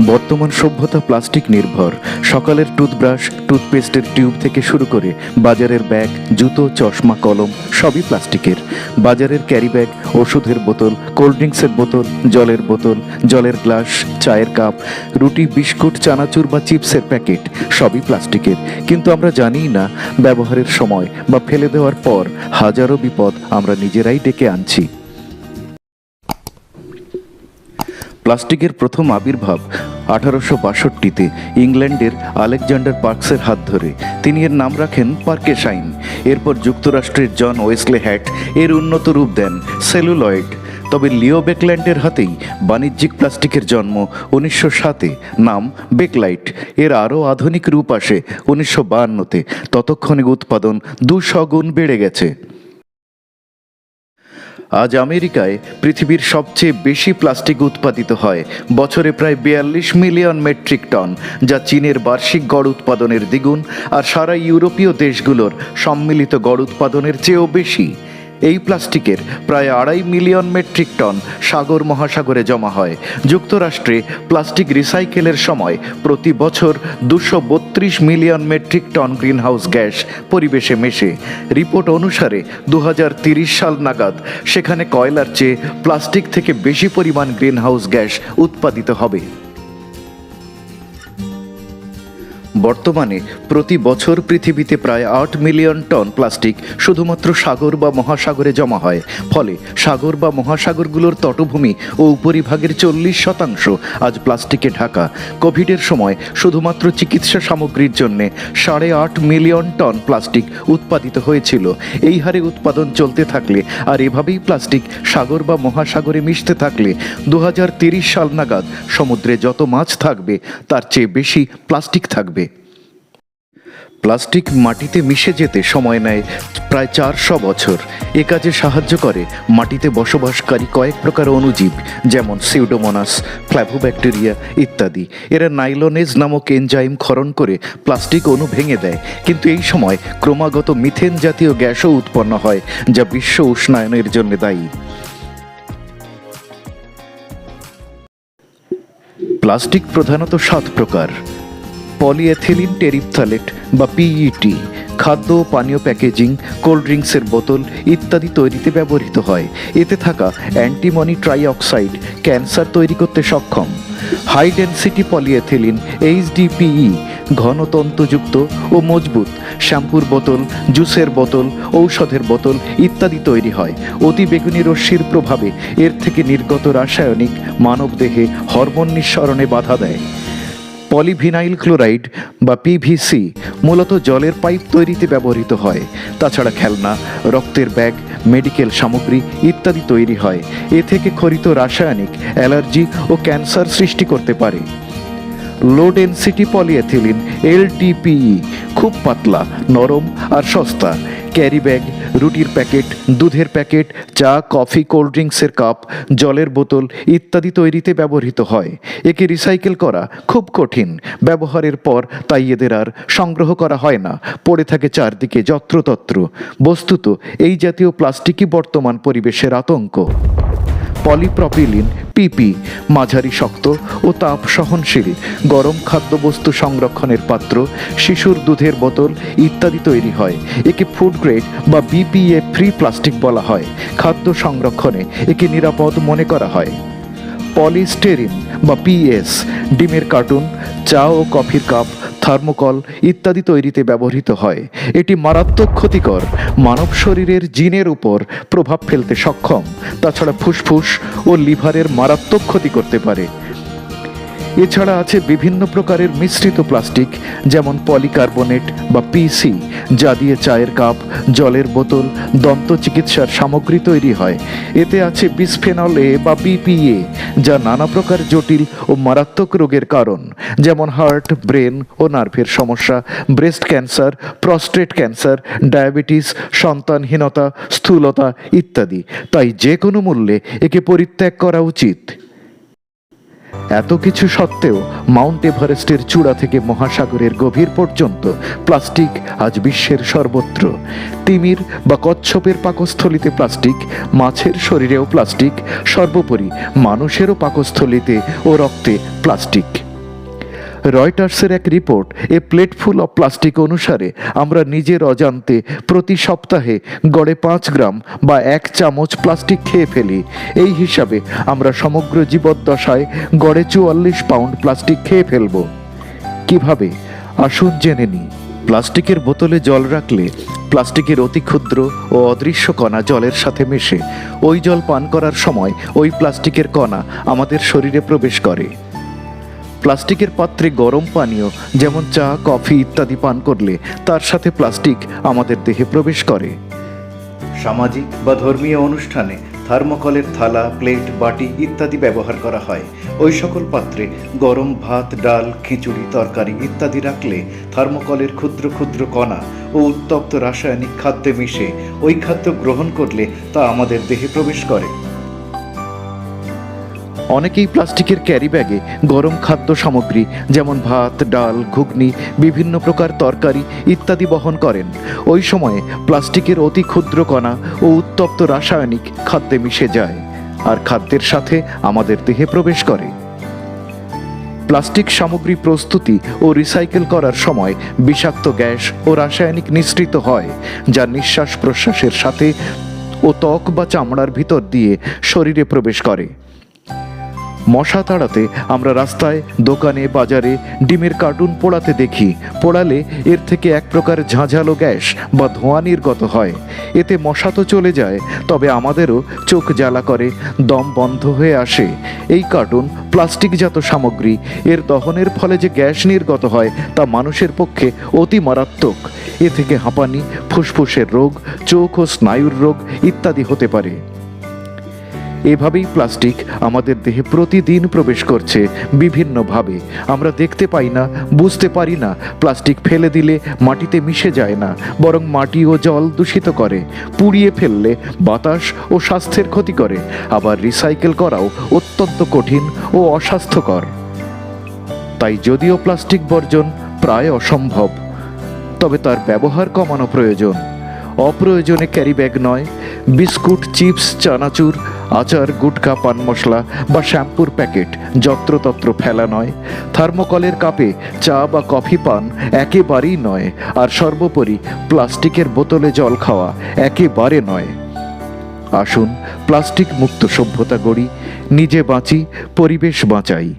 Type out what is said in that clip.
বর্তমান সভ্যতা প্লাস্টিক নির্ভর। সকালের টুথব্রাশ, টুথপেস্টের টিউব থেকে শুরু করে বাজারের ব্যাগ, জুতো, চশমা, কলম সবই প্লাস্টিকের। বাজারের ক্যারি ব্যাগ, ওষুধের বোতল, কোল্ড ড্রিঙ্কসের বোতল, জলের গ্লাস, চায়ের কাপ, রুটি, বিস্কুট, চানাচুর বা চিপসের প্যাকেট সবই প্লাস্টিকের। কিন্তু আমরা জানিই না ব্যবহারের সময় বা ফেলে দেওয়ার পর হাজারো বিপদ আমরা নিজেরাই ডেকে আনছি। প্লাস্টিকের প্রথম আবির্ভাব 1862-তে ইংল্যান্ডের আলেকজান্ডার পার্কসের হাত ধরে। তিনি এর নাম রাখেন পার্কেসাইন। এরপর যুক্তরাষ্ট্রের জন ওয়েসলে হ্যাট এর উন্নত রূপ দেন সেলুলয়েড। তবে লিও বেকল্যান্ডের হাতেই বাণিজ্যিক প্লাস্টিকের জন্ম 1907-এ, নাম বেকলাইট। এর আরও আধুনিক রূপ আসে 1952-তে। ততক্ষণে উৎপাদন 200 গুণ বেড়ে গেছে। আজ আমেরিকায় পৃথিবীর সবচেয়ে বেশি প্লাস্টিক উৎপাদিত হয়, বছরে প্রায় 42 মিলিয়ন মেট্রিক টন, যা চীনের বার্ষিক গড় উৎপাদনের দ্বিগুণ আর সারা ইউরোপীয় দেশগুলোর সম্মিলিত গড় উৎপাদনের চেয়েও বেশি। এই প্লাস্টিকের প্রায় 2.5 মিলিয়ন মেট্রিক টন সাগর মহাসাগরে জমা হয়। যুক্তরাষ্ট্রে প্লাস্টিক রিসাইকেলের সময় প্রতি বছর 232 million metric ton greenhouse gas পরিবেশে মেশে। রিপোর্ট অনুসারে 2030 সাল নাগাদ সেখানে কয়লার চেয়ে প্লাস্টিক থেকে বেশি পরিমাণ গ্রিনহাউস গ্যাস উৎপাদিত হবে। বর্তমানে প্রতি বছর পৃথিবীতে প্রায় 8 মিলিয়ন টন প্লাস্টিক শুধুমাত্র সাগর বা মহাসাগরে জমা হয়। ফলে সাগর বা মহাসাগরগুলোর তটভূমি ও উপরিভাগের 40% আজ প্লাস্টিকে ঢাকা। কোভিডের সময় শুধুমাত্র চিকিৎসা সামগ্রীর জন্যে 8.5 মিলিয়ন টন প্লাস্টিক উৎপাদিত হয়েছিল। এই হারে উৎপাদন চলতে থাকলে আর এভাবেই প্লাস্টিক সাগর বা মহাসাগরে মিশতে থাকলে 2030 সাল নাগাদ সমুদ্রে যত মাছ থাকবে তার চেয়ে বেশি প্লাস্টিক থাকবে। প্লাস্টিক মাটিতে মিশে যেতে সময় নেয় প্রায় 400 বছর। এ কাজে সাহায্য করে মাটিতে বসবাসকারী কয়েক প্রকার অণুজীব, যেমন সিউডোমোনাস, ফ্ল্যাভোব্যাকটেরিয়া ইত্যাদি। এরা নাইলোনেজ নামক এনজাইম ক্ষরণ করে প্লাস্টিক অণু ভেঙে দেয়। কিন্তু এই সময় ক্রমাগত মিথেন জাতীয় গ্যাসও উৎপন্ন হয়, যা বিশ্ব উষ্ণায়নের জন্য দায়ী। প্লাস্টিক প্রধানত 7 প্রকার। পলিএথিলিন টেরিপথ্যালেট বা পিইটি খাদ্য ও পানীয় প্যাকেজিং, কোল্ড ড্রিঙ্কসের বোতল ইত্যাদি তৈরিতে ব্যবহৃত হয়। এতে থাকা অ্যান্টিমনি ট্রাইঅক্সাইড ক্যান্সার তৈরি করতে সক্ষম। হাই ডেনসিটি পলিএথিলিন HDPE ঘনতন্তুযুক্ত ও মজবুত শ্যাম্পুর বোতল, জুসের বোতল, ঔষধের বোতল ইত্যাদি তৈরি হয়। অতি বেগুনি রশ্মির প্রভাবে এর থেকে নির্গত রাসায়নিক মানবদেহে হরমোন নিঃসরণে বাধা দেয়। পলিভিনাইল ক্লোরাইড বা PVC মূলত জলের পাইপ তৈরিতে ব্যবহৃত হয়। তাছাড়া খেলনা, রক্তের ব্যাগ, মেডিকেল সামগ্রী ইত্যাদি তৈরি হয়। এ থেকে খরিত রাসায়নিক অ্যালার্জি ও ক্যান্সার সৃষ্টি করতে পারে। লো ডেনসিটি পলিএথিলিন LDPE খুব পাতলা, নরম আর সস্তা। ক্যারি ব্যাগ, রুটির প্যাকেট, দুধের প্যাকেট, চা, কফি, কোল্ড ড্রিঙ্কসের কাপ, জলের বোতল ইত্যাদি তৈরিতে ব্যবহৃত হয়। একে রিসাইকেল করা খুব কঠিন। ব্যবহারের পর তাই এদের আর সংগ্রহ করা হয় না, পড়ে থাকে চারদিকে যত্রতত্র। বস্তুত এই জাতীয় প্লাস্টিকই বর্তমান পরিবেশের আতঙ্ক। পলিপ্রপিলিন PP মাঝারি শক্ত ও তাপ সহনশীল। গরম খাদ্যবস্তু সংরক্ষণের পাত্র, শিশুর দুধের বোতল ইত্যাদি তৈরি হয়। একে ফুড গ্রেড বা BPA ফ্রি প্লাস্টিক বলা হয়। খাদ্য সংরক্ষণে একে নিরাপদ মনে করা হয়। পলিস্টেরিন বা PS ডিমের কার্টুন, চা ও কফির কাপ, থার্মোকল ইত্যাদি তৈরিতে ব্যবহৃত হয়। এটি মারাত্মক ক্ষতিকর, মানব শরীরের জিনের উপর প্রভাব ফেলতে সক্ষম। তাছাড়া ফুসফুস ও লিভারের মারাত্মক ক্ষতি করতে পারে। এছাড়া আছে বিভিন্ন প্রকারের মিশ্রিত প্লাস্টিক, যেমন পলিকার্বনেট বা PC, যা দিয়ে চায়ের কাপ, জলের বোতল, দন্ত চিকিৎসার সামগ্রী তৈরি হয়। এতে আছে বিসফেনল A বা BPA, যা নানা প্রকার জটিল ও মারাত্মক রোগের কারণ, যেমন হার্ট, ব্রেন ও নার্ভের সমস্যা, breast cancer, prostate cancer, diabetes, সন্তানহীনতা, স্থূলতা ইত্যাদি। তাই যে কোনো মূল্যে একে পরিত্যাগ করা উচিত। এত কিছু সত্ত্বেও মাউন্ট এভারেস্টের চূড়া থেকে মহাসাগরের গভীর পর্যন্ত প্লাস্টিক আজ বিশ্বের সর্বত্র। তিমির বা কচ্ছপের পাকস্থলিতে প্লাস্টিক, মাছের শরীরেও প্লাস্টিক, সর্বোপরি মানুষেরও পাকস্থলিতে ও রক্তে প্লাস্টিক। রয়টার্সের এক রিপোর্ট এ প্লেটফুল অফ প্লাস্টিক অনুসারে আমরা নিজের অজান্তে প্রতি সপ্তাহে গড়ে 5 গ্রাম বা 1 চামচ প্লাস্টিক খেয়ে ফেলি। এই হিসাবে আমরা সমগ্র জীবদ্দশায় গড়ে 44 পাউন্ড প্লাস্টিক খেয়ে ফেলব। কিভাবে? আসুন জেনে নিই। প্লাস্টিকের বোতলে জল রাখলে প্লাস্টিকের অতি ক্ষুদ্র ও অদৃশ্য কণা জলের সাথে মেশে ওই জল পান করার সময় ওই প্লাস্টিকের কণা আমাদের শরীরে প্রবেশ করে। প্লাস্টিকের পাত্রে গরম পানীয় যেমন চা, কফি ইত্যাদি পান করলে তার সাথে প্লাস্টিক আমাদের দেহে প্রবেশ করে। সামাজিক বা ধর্মীয় অনুষ্ঠানে থার্মোকলের থালা, প্লেট, বাটি ইত্যাদি ব্যবহার করা হয়। ওই সকল পাত্রে গরম ভাত, ডাল, খিচুড়ি, তরকারি ইত্যাদি রাখলে থার্মোকলের ক্ষুদ্র ক্ষুদ্র কণা ও উত্তপ্ত রাসায়নিক খাদ্যে মিশে ওই খাদ্য গ্রহণ করলে তা আমাদের দেহে প্রবেশ করে। অনেকেই প্লাস্টিকের ক্যারি ব্যাগে গরম খাদ্য সামগ্রী যেমন ভাত, ডাল, ঘুগনি, বিভিন্ন প্রকার তরকারি ইত্যাদি বহন করেন। ওই সময়ে প্লাস্টিকের অতি ক্ষুদ্র কণা ও উত্তপ্ত রাসায়নিক খাদ্যে মিশে যায় আর খাদ্যের সাথে আমাদের দেহে প্রবেশ করে। প্লাস্টিক সামগ্রী প্রস্তুতি ও রিসাইকেল করার সময় বিষাক্ত গ্যাস ও রাসায়নিক নিঃসৃত হয়, যা নিঃশ্বাস প্রশ্বাসের সাথে ও ত্বক বা চামড়ার ভিতর দিয়ে শরীরে প্রবেশ করে। মশা তাড়াতে আমরা রাস্তায়, দোকানে, বাজারে ডিমের কার্টুন পোড়াতে দেখি। পোড়ালে এর থেকে এক প্রকার ঝাঁঝালো গ্যাস বা ধোঁয়া নির্গত হয়। এতে মশা তো চলে যায়, তবে আমাদেরও চোখ জ্বালা করে, দম বন্ধ হয়ে আসে। এই কার্টুন প্লাস্টিকজাত সামগ্রী, এর দহনের ফলে যে গ্যাস নির্গত হয় তা মানুষের পক্ষে অতি মারাত্মক। এ থেকে হাঁপানি, ফুসফুসের রোগ, চোখ ও স্নায়ুর রোগ ইত্যাদি হতে পারে। এভাবেই প্লাস্টিক আমাদের দেহে প্রতিদিন প্রবেশ করছে বিভিন্নভাবে। আমরা দেখতে পাই না, বুঝতে পারি না। প্লাস্টিক ফেলে দিলে মাটিতে মিশে যায় না, বরং মাটি ও জল দূষিত করে। পুড়িয়ে ফেললে বাতাস ও স্বাস্থ্যের ক্ষতি করে। আবার রিসাইকেল করাও অত্যন্ত কঠিন ও অস্বাস্থ্যকর। তাই যদিও প্লাস্টিক বর্জন প্রায় অসম্ভব, তবে তার ব্যবহার কমানো প্রয়োজন। অপ্রয়োজনে ক্যারি ব্যাগ নয়, বিস্কুট, চিপস, চানাচুর, আচার, গুটখা, পান মশলা বা শ্যাম্পুর প্যাকেট যত্রতত্র ফেলা নয়। থার্মোকলের কাপে চা বা কফি পান একেবারেই নয়। আর সর্বোপরি প্লাস্টিকের বোতলে জল খাওয়া একেবারে নয়। আসুন প্লাস্টিক মুক্ত সভ্যতা গড়ি, নিজে বাঁচি, পরিবেশ বাঁচাই।